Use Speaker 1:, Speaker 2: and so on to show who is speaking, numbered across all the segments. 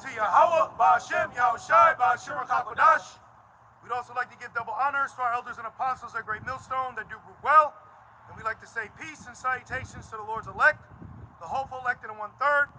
Speaker 1: to Yahweh, Ba'Hashem, Yahushai, Ba'Hashem HaKakodash. We'd also like to give double honors to our elders and apostles at Great Millstone that do group well. And we'd like to say peace and salutations to the Lord's elect, the hopeful elected in 1/3.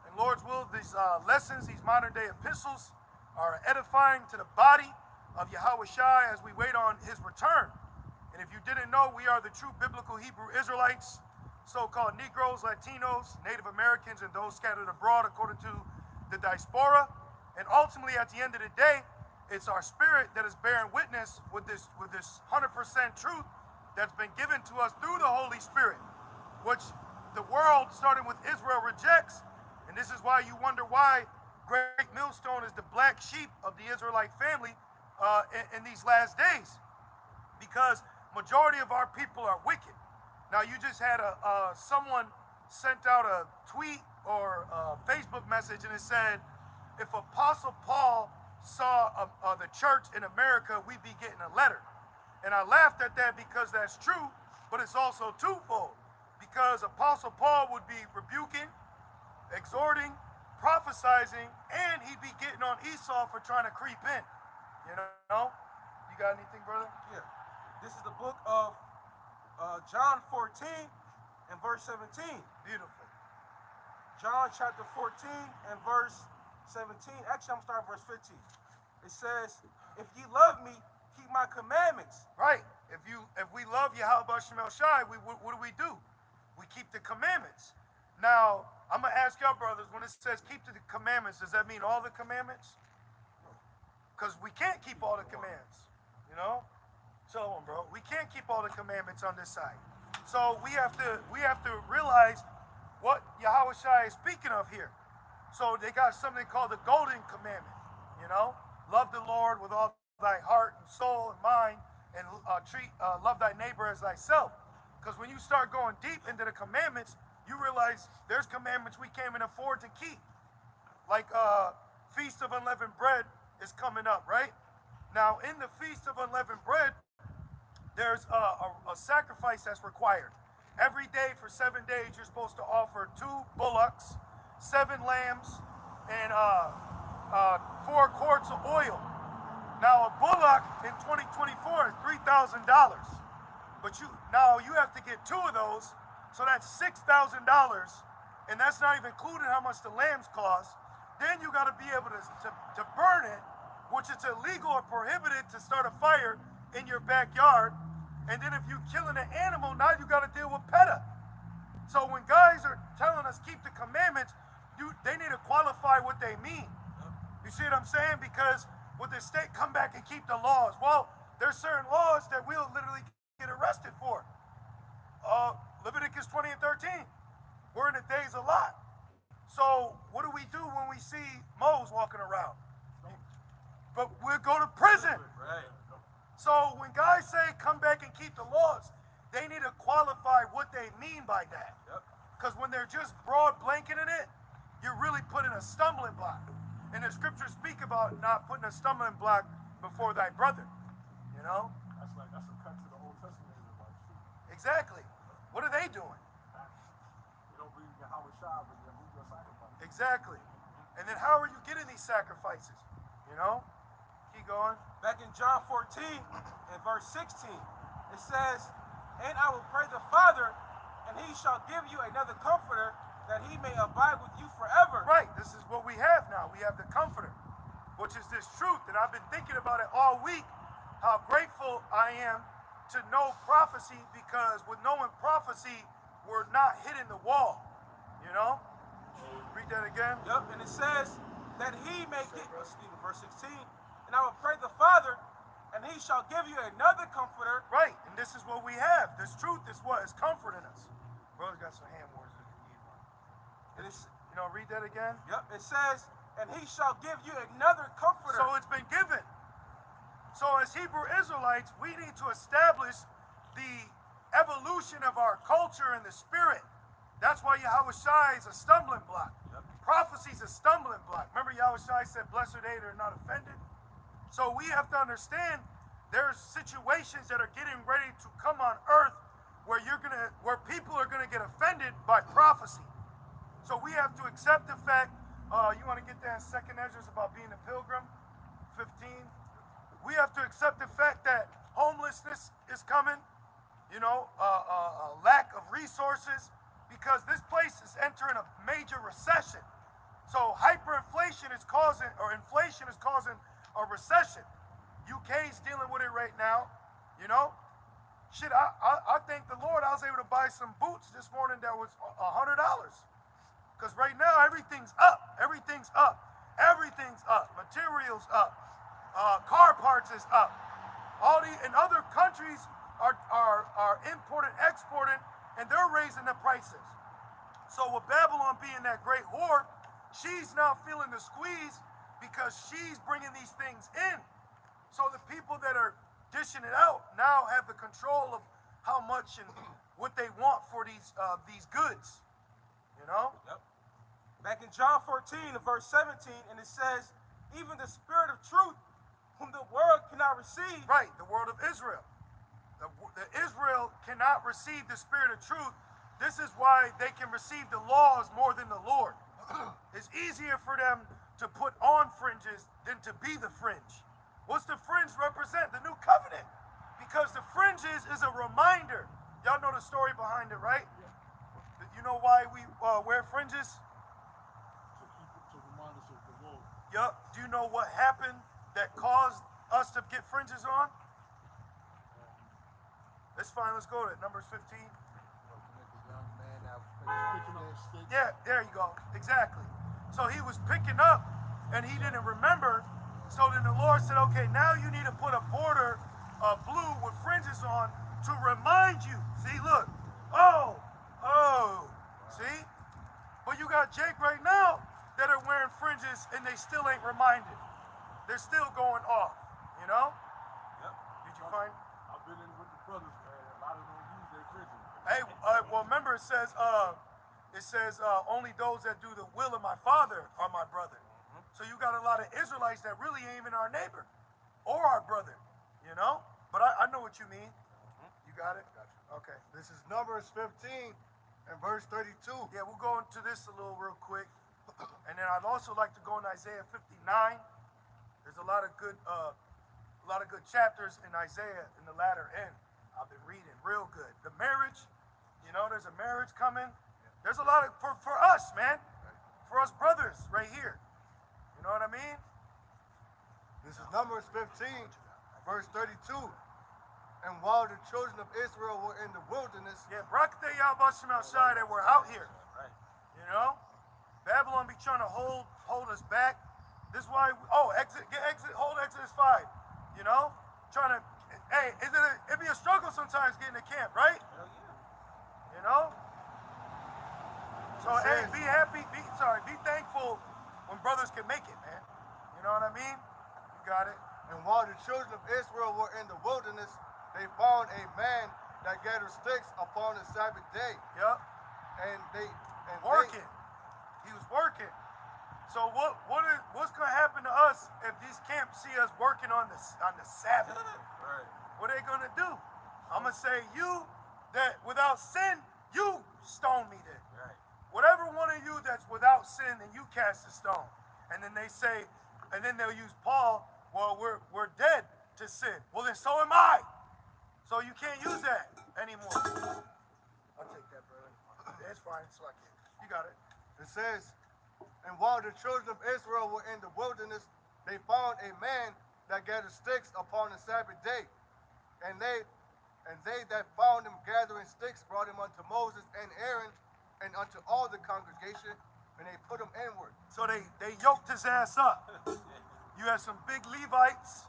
Speaker 1: And Lord's will, these lessons, these modern day epistles are edifying to the body of Yahweh Shai as we wait on his return. And if you didn't know, we are the true biblical Hebrew Israelites, so-called Negroes, Latinos, Native Americans, and those scattered abroad according to the diaspora. And ultimately, at the end of the day, it's our spirit that is bearing witness with this 100% truth that's been given to us through the Holy Spirit, which the world, starting with Israel, rejects. And this is why you wonder why Great Millstone is the black sheep of the Israelite family in these last days. Because majority of our people are wicked. Now, you just had someone sent out a tweet or a Facebook message, and it said, if Apostle Paul saw the church in America, we'd be getting a letter. And I laughed at that because that's true, but it's also twofold. Because Apostle Paul would be rebuking, exhorting, prophesizing, and he'd be getting on Esau for trying to creep in. You know? You got anything, brother?
Speaker 2: Yeah. This is the book of John 14 and verse 17.
Speaker 1: Beautiful.
Speaker 2: John chapter 14 and verse 17. Actually, I'm starting verse 15. It says, if ye love me, keep my commandments.
Speaker 1: Right. If we love Yahweh Shemel Shai, what do? We keep the commandments. Now, I'm going to ask y'all brothers, when it says keep the commandments, does that mean all the commandments? Because we can't keep all the commandments, you know? So, bro, we can't keep all the commandments on this side. So we have to realize what Yahweh Shai is speaking of here. So they got something called the golden commandment, you know? Love the Lord with all thy heart and soul and mind, and love thy neighbor as thyself. Because when you start going deep into the commandments, you realize there's commandments we can't even afford to keep. Like Feast of Unleavened Bread is coming up, right? Now, in the Feast of Unleavened Bread, there's a sacrifice that's required. Every day for 7 days, you're supposed to offer 2 bullocks, 7 lambs, and 4 quarts of oil. Now, a bullock in 2024 is $3,000. But now you have to get 2 of those, so that's $6,000, and that's not even including how much the lambs cost. Then you got to be able to burn it, which is illegal or prohibited to start a fire in your backyard. And then if you're killing an animal, now you got to deal with PETA. So when guys are telling us keep the commandments, they need to qualify what they mean. You see what I'm saying? Because would the state come back and keep the laws? Well, there's certain laws that we'll literally get arrested for. Leviticus 20 and 13. We're in the days of Lot. So what do we do when we see Moses walking around? But we'll go to prison.
Speaker 2: Right.
Speaker 1: So when guys say come back and keep the laws, they need to qualify what they mean by that. Because when they're just broad blanketing it, you're really putting a stumbling block. And the scriptures speak about not putting a stumbling block before thy brother. You know?
Speaker 3: That's a cut to the Old Testament.
Speaker 1: Exactly. What are they doing?
Speaker 3: You don't believe in Yahweh Shai, but you believe your sacrifice.
Speaker 1: Exactly. And then how are you getting these sacrifices? You know? Keep going.
Speaker 2: Back in John 14 and verse 16, it says, and I will pray the Father, and he shall give you another comforter, that he may abide with you forever.
Speaker 1: Right. This is what we have now. We have the comforter, which is this truth. And I've been thinking about it all week, how grateful I am to know prophecy, because with knowing prophecy, we're not hitting the wall. You know? Read that again.
Speaker 2: Yep. And it says that he may get, verse 16, and I will pray the Father, and he shall give you another comforter.
Speaker 1: Right, and this is what we have. This truth is what is comforting us. Brother's got some hand words if you need one.
Speaker 2: And it's,
Speaker 1: Read that again.
Speaker 2: Yep, it says, and he shall give you another comforter.
Speaker 1: So it's been given. So as Hebrew Israelites, we need to establish the evolution of our culture and the spirit. That's why Yahweh Shai is a stumbling block.
Speaker 2: Yep.
Speaker 1: Prophecy is a stumbling block. Remember Yahweh Shai said, blessed are they that are not offended? So we have to understand there's situations that are getting ready to come on earth where people are gonna get offended by prophecy. So we have to accept the fact You want to get there in second Ezra's about being a pilgrim? 15. We have to accept the fact that homelessness is coming, lack of resources, because this place is entering a major recession. So hyperinflation is causing, or inflation is causing a recession. UK's dealing with it right now, Shit, I thank the Lord I was able to buy some boots this morning that was $100. Because right now everything's up. Everything's up. Everything's up. Materials up. Car parts is up. All the in other countries are importing, exporting, and they're raising the prices. So with Babylon being that great whore, she's now feeling the squeeze because she's bringing these things in. So the people that are dishing it out now have the control of how much and what they want for these goods.
Speaker 2: Yep. Back in John 14 and verse 17, and it says, even the spirit of truth, whom the world cannot receive.
Speaker 1: Right, the world of Israel. The Israel cannot receive the spirit of truth. This is why they can receive the laws more than the Lord. It's easier for them to put on fringes than to be the fringe. What's the fringe represent? The new covenant. Because the fringes is a reminder. Y'all know the story behind it, right? Yeah. You know why we wear fringes?
Speaker 3: To remind us of the Lord.
Speaker 1: Yup. Do you know what happened that caused us to get fringes on? It's fine. Let's go to it. Numbers 15. Yeah, there you go. Exactly. So he was picking up and he didn't remember. So then the Lord said, okay, now you need to put a border of blue with fringes on to remind you. See, look. Oh, see? But you got Jake right now that are wearing fringes and they still ain't reminded. They're still going off,
Speaker 2: Yep.
Speaker 1: Did you find?
Speaker 3: I've been in with the brothers, man. A lot of them use their fridges.
Speaker 1: Hey, well, remember it says only those that do the will of my Father are my brother. So you got a lot of Israelites that really ain't even our neighbor or our brother, But I know what you mean. You got it? Gotcha. Okay.
Speaker 4: This is Numbers 15 and verse 32.
Speaker 1: Yeah, we'll go into this a little real quick. And then I'd also like to go in Isaiah 59. There's a lot of good chapters in Isaiah in the latter end. I've been reading real good. The marriage, there's a marriage coming. There's a lot of, for us, man. For us brothers right here. You know what I mean?
Speaker 4: This is Numbers 15, verse 32. And while the children of Israel were in the wilderness,
Speaker 1: Yeah, Brakte Yabashim outside that we're out here.
Speaker 2: Right.
Speaker 1: Babylon be trying to hold us back. This is why hold Exodus 5. Trying to it'd be a struggle sometimes getting to camp, right?
Speaker 2: Hell yeah.
Speaker 1: So hey, be happy, be thankful when brothers can make it, man. You know what I mean? You got it.
Speaker 4: and while the children of Israel were in the wilderness, they found a man that gathered sticks upon the Sabbath day.
Speaker 1: Yep.
Speaker 4: And
Speaker 1: Working. He was working. So what's gonna happen to us if these camps see us working on the Sabbath?
Speaker 2: Right.
Speaker 1: What are they gonna do? I'm gonna say, you that without sin, you stone me then.
Speaker 2: Right.
Speaker 1: Whatever one of you that's without sin, then you cast a stone. And then they say, and then they'll use Paul, well, we're dead to sin. Well, then so am I. So you can't use that anymore. I'll take that, brother. It's fine. It's like it. You got it.
Speaker 4: It says, and while the children of Israel were in the wilderness, they found a man that gathered sticks upon the Sabbath day. And they that found him gathering sticks brought him unto Moses and Aaron and unto all the congregation, and they put him inward.
Speaker 1: So they yoked his ass up. You have some big Levites,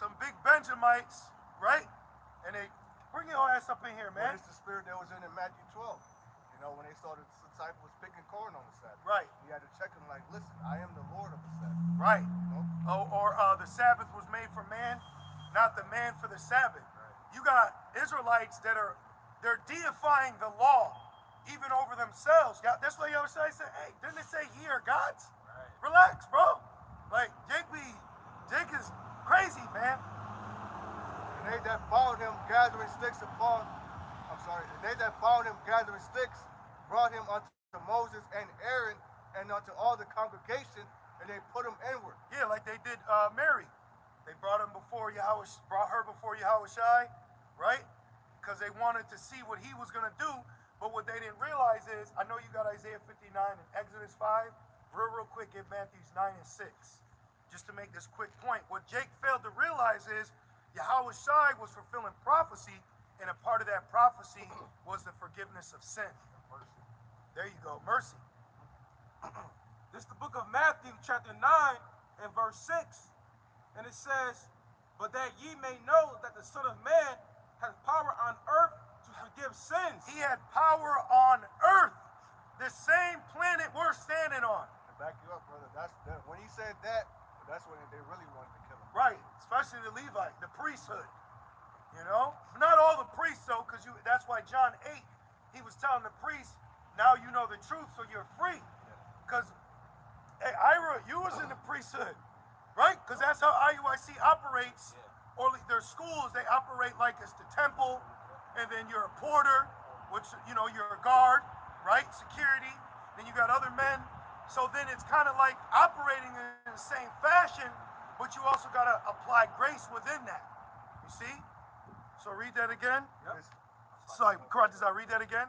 Speaker 1: some big Benjamites, right? And they bring your ass up in here,
Speaker 4: Man,
Speaker 1: man.
Speaker 4: it's the spirit that was in Matthew 12. When they saw the disciples picking corn on the Sabbath.
Speaker 1: Right.
Speaker 4: He had to check them like, listen, I am the Lord of the Sabbath.
Speaker 1: Right.
Speaker 4: You know?
Speaker 1: Or the Sabbath was made for man, not the man for the Sabbath.
Speaker 4: Right.
Speaker 1: You got Israelites they're deifying the law, even over themselves. That's why you always say, hey, didn't it say ye are gods?
Speaker 2: Right.
Speaker 1: Relax, bro. Like, Jake is crazy, man.
Speaker 4: And they that found him gathering sticks and they that found him gathering sticks brought him unto Moses and Aaron and unto all the congregation, and they put him inward.
Speaker 1: Yeah, like they did Mary. They brought her before Yahushai, right? Because they wanted to see what he was going to do. But what they didn't realize is, I know you got Isaiah 59 and Exodus 5. Real quick, get Matthews 9 and 6. Just to make this quick point. What Jake failed to realize is, Yahushai was fulfilling prophecy, and a part of that prophecy was the forgiveness of sin. There you go, mercy.
Speaker 2: This is the book of Matthew, chapter 9, and verse 6. And it says, but that ye may know that the Son of Man has power on earth to forgive sins.
Speaker 1: He had power on earth, the same planet we're standing on.
Speaker 4: To back you up, brother, when he said that, that's when they really wanted to kill him.
Speaker 1: Right, especially the Levite, the priesthood. You know? Not all the priests, though, because that's why John 8, he was telling the priests, now you know the truth, so you're free. Because, hey, Ira, you was in the priesthood, right? Because that's how IUIC operates. Or their schools, they operate like it's the temple, and then you're a porter, which, you know, you're a guard, right? Security. Then you got other men. So then it's kind of like operating in the same fashion, but you also got to apply grace within that. You see? So read that again.
Speaker 2: Yep.
Speaker 1: Sorry, does I read that again?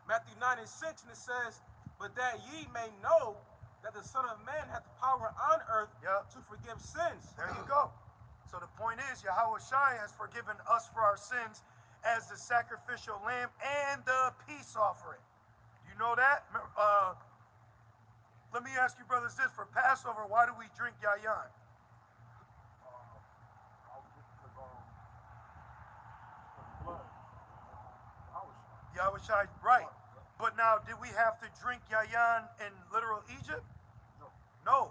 Speaker 2: Matthew 9 and 6, and it says, but that ye may know that the Son of Man hath power on earth to forgive sins.
Speaker 1: There you go. So the point is, Yahushai has forgiven us for our sins as the sacrificial lamb and the peace offering. You know that? Let me ask you, brothers, this. For Passover, why do we drink yayan? Yahushai, right. But now, did we have to drink yayan in literal Egypt? No.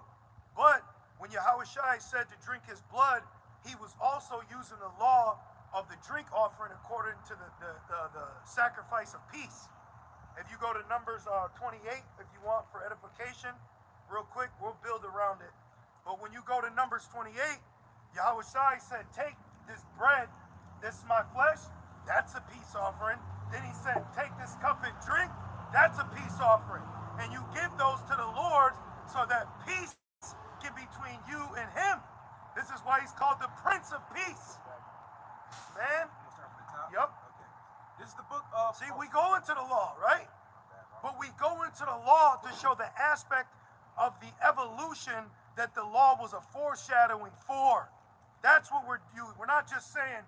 Speaker 1: But when Yahushai said to drink his blood, he was also using the law of the drink offering according to the sacrifice of peace. If you go to Numbers 28, if you want, for edification, real quick, we'll build around it. But when you go to Numbers 28, Yahushai said, take this bread, this is my flesh, that's a peace offering. Then he said, take this cup and drink, that's a peace offering. And you give those to the Lord so that peace can be between you and him. This is why he's called the Prince of Peace. Man. Yep.
Speaker 2: Okay. This is the book of...
Speaker 1: See, we go into the law, right? But we go into the law to show the aspect of the evolution that the law was a foreshadowing for. That's what we're doing. We're not just saying,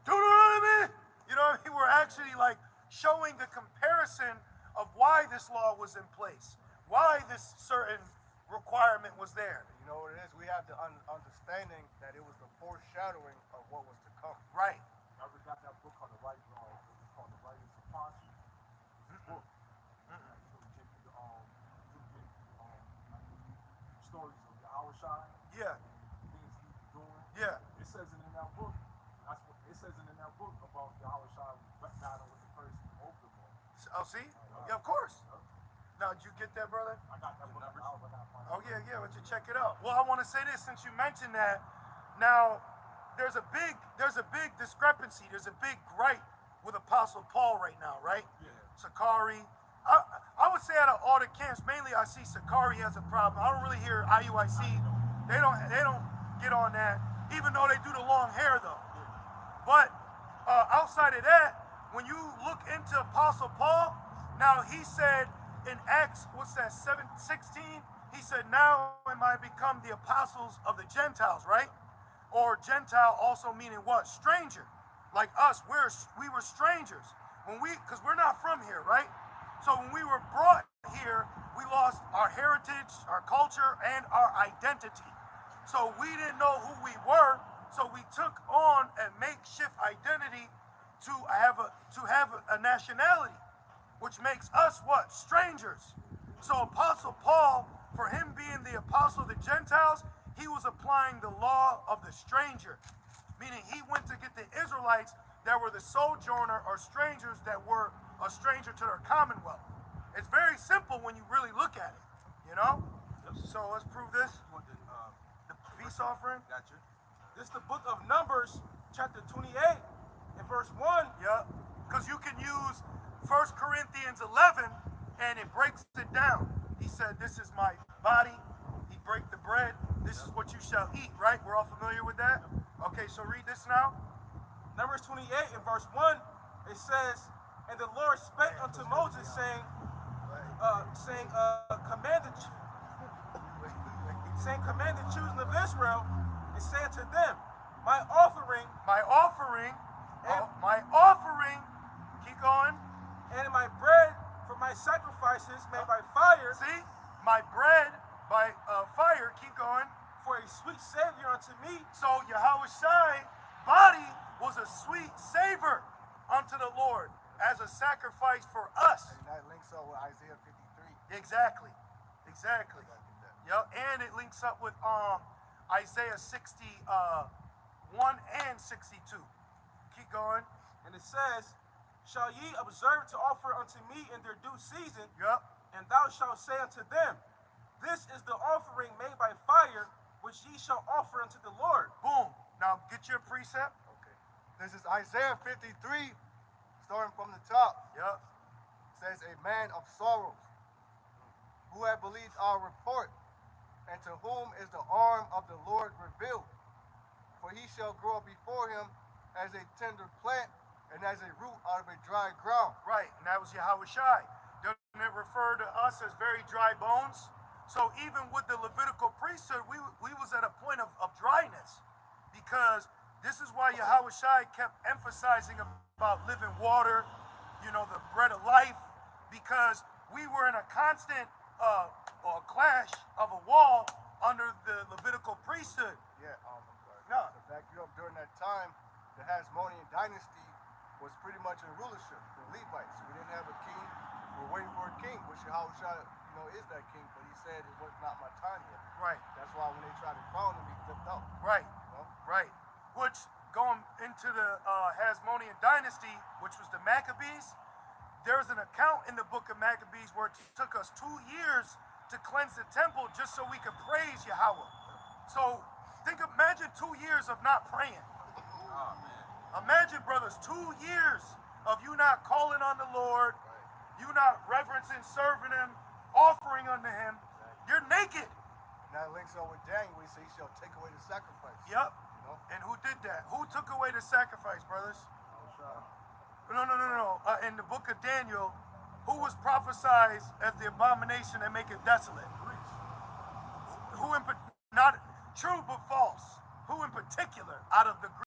Speaker 1: Deuteronomy. You know what I mean? We're actually like showing the comparison of why this law was in place, why this certain requirement was there.
Speaker 4: You know what it is? We have the understanding that it was the foreshadowing of what was to come.
Speaker 1: Right.
Speaker 3: I ever got that book called The Writings of Apostle? Book. Stories of Yahushai.
Speaker 1: Yeah.
Speaker 3: Things he was doing.
Speaker 1: Yeah.
Speaker 3: It says it in that book. That's what it says in that book about Yahushai battling with the first Oklahoma.
Speaker 1: Oh, see? Yeah, of course. Now, did you get that, brother?
Speaker 3: I got that book.
Speaker 1: Oh, yeah, would you check it out? Well, I want to say this since you mentioned that. Now, there's a big discrepancy. There's a big gripe with Apostle Paul right now, right?
Speaker 3: Yeah.
Speaker 1: Sakari. I would say out of all the camps, mainly I see Sakari has a problem. I don't really hear IUIC. They don't get on that, even though they do the long hair, though. But outside of that, when you look into Apostle Paul, now he said in Acts, 7:16, he said, now am I become the apostles of the Gentiles, right? Or Gentile also meaning what? Stranger. Like us, we were strangers. Because we're not from here, right? So when we were brought here, we lost our heritage, our culture, and our identity. So we didn't know who we were, so we took on a makeshift identity to have a nationality, which makes us what? Strangers. So Apostle Paul, for him being the apostle of the Gentiles, he was applying the law of the stranger, meaning he went to get the Israelites that were the sojourner or strangers that were a stranger to their commonwealth. It's very simple when you really look at it, you know? So let's prove this. The peace offering.
Speaker 2: Gotcha. This is the book of Numbers, chapter 28, and verse 1.
Speaker 1: Yeah, because you can use 1 Corinthians 11 and it breaks it down. He said, this is my body. He break the bread. This is what you shall eat, right? We're all familiar with that? Okay, so read this now.
Speaker 2: Numbers 28 and verse 1, it says, and the Lord spake unto Moses, saying, command the children of Israel, and say unto them, my offering,
Speaker 1: keep going.
Speaker 2: and my bread for my sacrifices made by fire,
Speaker 1: See, my bread by fire, keep going.
Speaker 2: for a sweet savior unto me.
Speaker 1: So Yahushai body was a sweet savor unto the Lord as a sacrifice for us.
Speaker 4: And that links up with Isaiah 53.
Speaker 1: Exactly. Yep, and it links up with Isaiah 61 and 62. Keep going.
Speaker 2: And it says, shall ye observe to offer unto me in their due season?
Speaker 1: Yep.
Speaker 2: And thou shalt say unto them, this is the offering made by fire, which ye shall offer unto the Lord.
Speaker 1: Boom. Now get your precept.
Speaker 4: Okay. This is Isaiah 53, starting from the top.
Speaker 1: Yep.
Speaker 4: It says, a man of sorrows, who hath believed our report, and to whom is the arm of the Lord revealed. For he shall grow up before him as a tender plant, and as a root out of a dry ground.
Speaker 1: Right, and that was Yahushai. Doesn't it refer to us as very dry bones? So even with the Levitical priesthood, we was at a point of dryness, because this is why Yahushai kept emphasizing about living water, the bread of life, because we were in a constant clash of a wall under the Levitical priesthood.
Speaker 4: Yeah, I'm sorry.
Speaker 1: No.
Speaker 4: To back you up, during that time, the Hasmonean dynasty was pretty much in rulership, the Levites. We didn't have a king. We were waiting for a king, which Yahushua, is that king, but he said it was not my time yet.
Speaker 1: Right.
Speaker 4: That's why when they tried to crown him, he flipped out.
Speaker 1: Right.
Speaker 4: You know?
Speaker 1: Right. Which, going into the Hasmonean dynasty, which was the Maccabees, there's an account in the book of Maccabees where it took us 2 years to cleanse the temple just so we could praise Yahweh. So imagine 2 years of not praying.
Speaker 2: Oh, man.
Speaker 1: Imagine, brothers, 2 years of you not calling on the Lord, you not reverencing, serving him, offering unto him. You're naked.
Speaker 4: And that links up with Daniel, where he said he shall take away the sacrifice.
Speaker 1: Yep.
Speaker 4: You know?
Speaker 1: And who did that? Who took away the sacrifice, brothers? No. In the book of Daniel, who was prophesied as the abomination that make it desolate? Who not true but false? Who in particular out of the